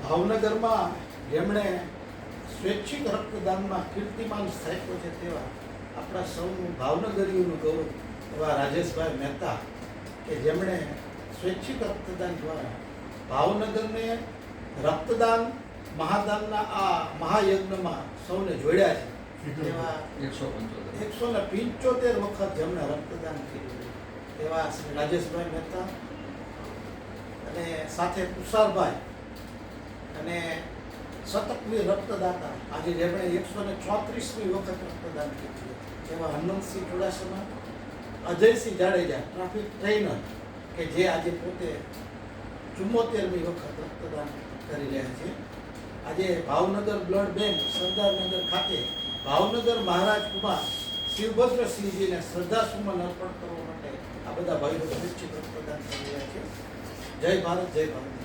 ભાવનગરમાં જેમણે સ્વૈચ્છિક રક્તદાનમાં કીર્તિમાન સ્થાપ્યો છે તેવા આપણા સૌનું ભાવનગરીઓનું ગૌરવ એવા રાજેશભાઈ મહેતા કે જેમણે સ્વૈચ્છિક રક્તદાન દ્વારા ભાવનગરને રક્તદાન મહાદાનના આ મહાયજ્ઞમાં સૌને જોડ્યા છે. એવા 175 વખત જેમણે રક્તદાન કર્યું એવા શ્રી રાજેશભાઈ મહેતા અને સાથે તુષારભાઈ અને શતકવીર રક્તદાતા આજે જેમણે 134મી વખત રક્તદાન કર્યું એવા હનુમંતસિંહ ચુડાસમા, અજયસિંહ જાડેજા ટ્રાફિક ટ્રેનર કે જે આજે પોતે 74મી વખત રક્તદાન કરી રહ્યા છે. આજે ભાવનગર બ્લડ બેંક સરદારનગર ખાતે ભાવનગર મહારાજ કુમાર શિવભદ્રસિંહજીને શ્રદ્ધાસુમન અર્પણ કરવા માટે આ બધા ભાઈઓ સ્વૈચ્છિક રક્તદાન કરી રહ્યા છે. જય ભારત, જય ભારત.